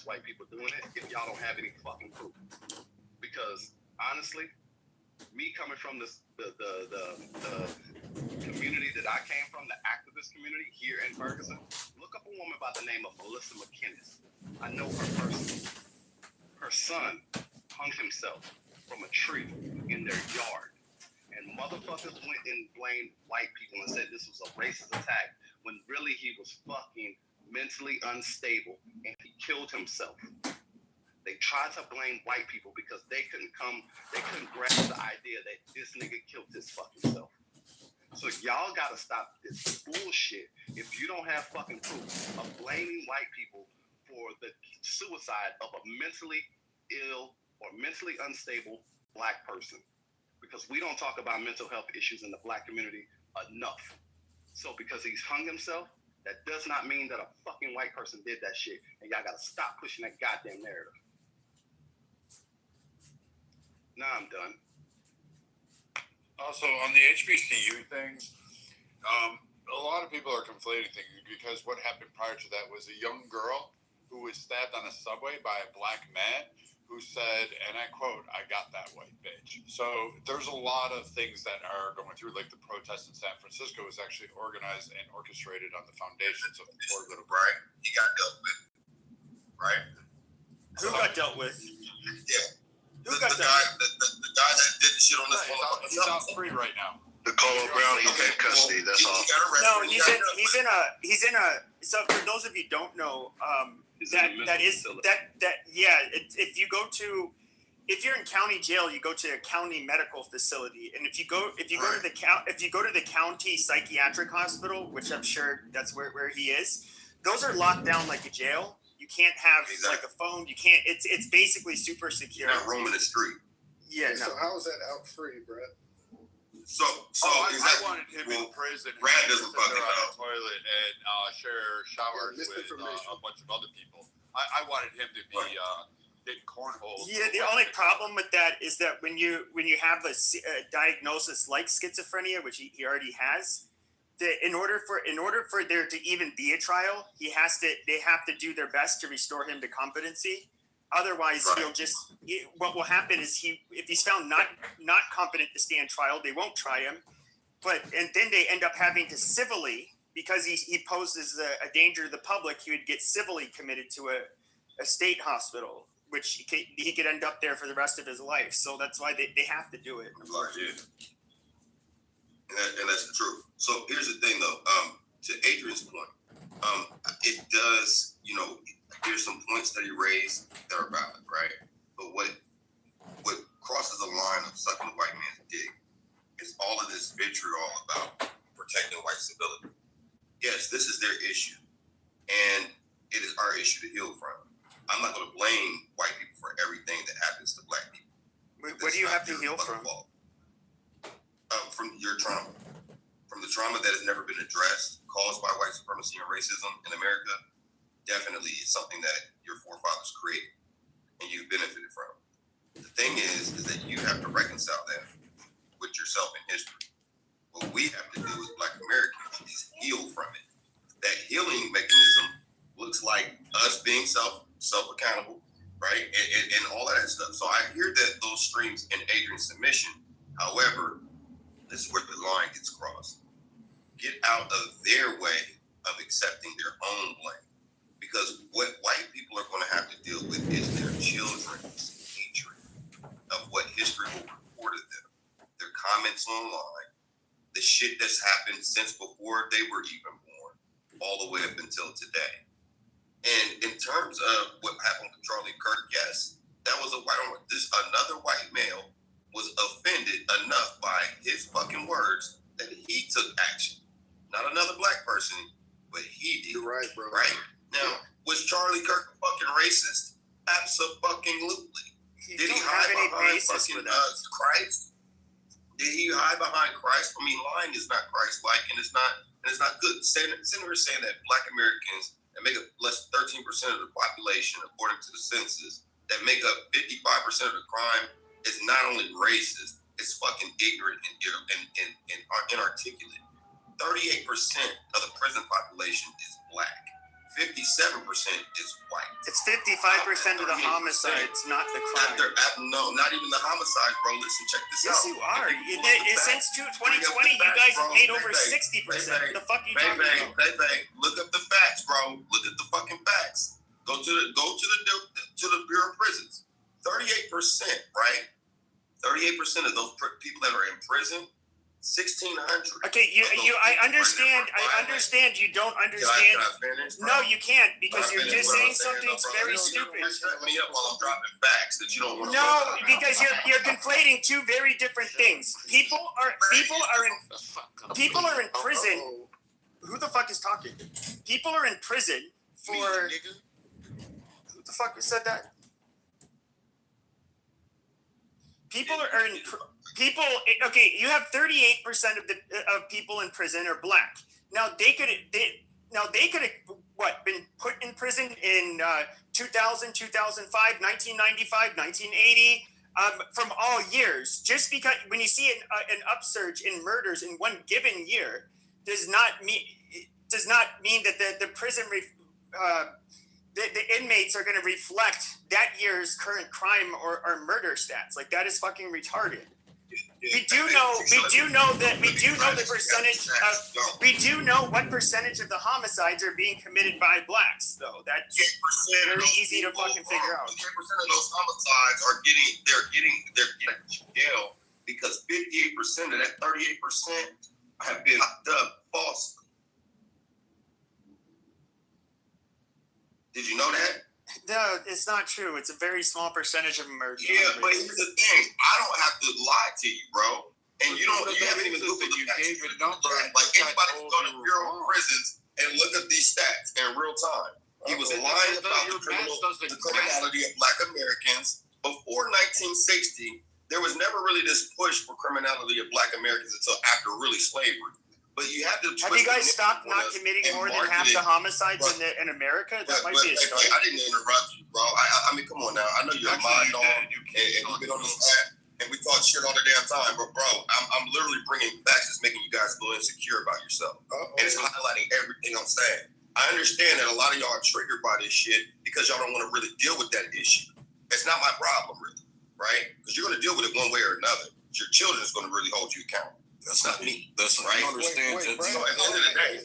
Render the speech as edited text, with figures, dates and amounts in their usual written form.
ass white people doing it if y'all don't have any fucking proof. Because honestly, me coming from the community that I came from, the activist community here in Ferguson, look up a woman by the name of Melissa McKinnis. I know her personally. Her son hung himself from a tree in their yard. And motherfuckers went and blamed white people and said this was a racist attack when really he was fucking mentally unstable and he killed himself. They tried to blame white people because they couldn't grasp the idea that this nigga killed his fucking self. So y'all gotta stop this bullshit if you don't have fucking proof of blaming white people for the suicide of a mentally ill or mentally unstable black person. Because we don't talk about mental health issues in the black community enough. So because he's hung himself, that does not mean that a fucking white person did that shit. And y'all gotta stop pushing that goddamn narrative. Now I'm done. Also, on the HBCU things, a lot of people are conflating things because what happened prior to that was a young girl who was stabbed on a subway by a black man who said, and I quote, "I got that white bitch." So there's a lot of things that are going through, like the protest in San Francisco was actually organized and orchestrated on the foundations of the political. Right, he got dealt with. Right. Who got dealt with? Yeah. Who got the guy that did the shit on this one. He's out free right now. Nicole Brown, he's in custody. That's all. No, he's in a. So for those of you who don't know, if you're in county jail, you go to a county medical facility, and if you go to the county psychiatric hospital, which I'm sure that's where he is, those are locked down like a jail. You can't have like a phone. You can't. It's basically super secure. You're not roaming the street. Yeah. So how is that out free, Brett? I wanted him in prison. Brad doesn't fucking on know. a toilet and share showers with a bunch of other people. I wanted him to be getting cornholes. Yeah, the only problem with that is that when you have a diagnosis like schizophrenia, which he already has, that in order for there to even be a trial, they have to do their best to restore him to competency. Otherwise, what will happen is if he's found not competent to stand trial, they won't try him. And then they end up having to civilly, because he poses a danger to the public, he would get civilly committed to a state hospital, which he could end up there for the rest of his life. So that's why they have to do it. And that's the truth. So here's the thing, though. To Adrian's point, it does, here's some points that he raised that are valid, right? But what crosses the line of sucking the white man's dick is all of this vitriol about protecting white civility. Yes, this is their issue, and it is our issue to heal from. I'm not going to blame white people for everything that happens to black people. What do you have to heal from? From your trauma. From the trauma that has never been addressed, caused by white supremacy and racism in America. Definitely is something that your forefathers created and you've benefited from. The thing is that you have to reconcile that with yourself in history. What we have to do as Black Americans is heal from it. That healing mechanism looks like us being self-accountable, right? And all of that stuff. So I hear that those streams in Adrian's submission. However, this is where the line gets crossed. Get out of their way of accepting their own blame. Because what white people are going to have to deal with is their children's hatred of what history will report of them. Their comments online, the shit that's happened since before they were even born, all the way up until today. And in terms of what happened with Charlie Kirk, yes, that was another white male was offended enough by his fucking words that he took action. Not another black person, but he did. You're right, bro. Right? Now, was Charlie Kirk a fucking racist? Absolutely. Did he hide behind fucking Christ? Did he hide behind Christ? I mean, lying is not Christ-like, and it's not good. Sitting here saying that Black Americans that make up less than 13% of the population, according to the census, that make up 55% of the crime, is not only racist, it's fucking ignorant and inarticulate. 38% of the prison population is Black. 57% is white. It's 55% of the homicides, not the crime. No, not even the homicides, bro. Listen, check this Yes, out. you are. Since 2020, you facts, guys bro. have made over Bang, 60%. The fuck you bang, talking about? bang, bang. Look up the facts, bro. Look at the fucking facts. Go to the Bureau of Prisons. 38%, right? 38% of those people that are in prison. 1,600. Okay, I understand. I understand. You don't understand. Can I finish, bro? No, you can't because you're just saying something very You stupid. shut me up while I'm dropping facts that you don't want to. No, because you're conflating two very different things. People are in prison. Who the fuck is talking? People are in prison for. Who the fuck said that? People are in. People. Okay, you have 38% of people in prison are black. Now they could have what been put in prison in 2000, 2005, 1995, 1980. From all years, just because when you see an upsurge in murders in one given year, does not mean that the prison the inmates are going to reflect that year's current crime or murder stats. Like that is fucking retarded. We do know the percentage of we do know what percentage of the homicides are being committed by blacks, though. That's very easy to fucking figure out. 58% of those homicides are getting jail because 58% of that 38% have been locked up falsely. Did you know that? No, it's not true. It's a very small percentage of murder. Yeah, but here's the thing. I don't have to lie to you, bro. And you haven't even Googled the facts. gave a number. Like anybody can go to Bureau of Prisons and look at these stats in real time. He was lying about the criminality of Black Americans. Before 1960, there was never really this push for criminality of Black Americans until after really slavery. But you have to. Have you guys stopped not committing more than half the homicides in America? That might be a start. I didn't interrupt you, bro. I mean, come on now. I know you're a mind dog, and you've been on this app, and we talk shit all the damn time. But bro, I'm literally bringing facts that's making you guys feel insecure about yourself, and it's highlighting everything I'm saying. I understand that a lot of y'all are triggered by this shit because y'all don't want to really deal with that issue. It's not my problem, really, right? Because you're going to deal with it one way or another. Your children's going to really hold you accountable. That's not me. That's right. You understand. Wait, So at the end of the day,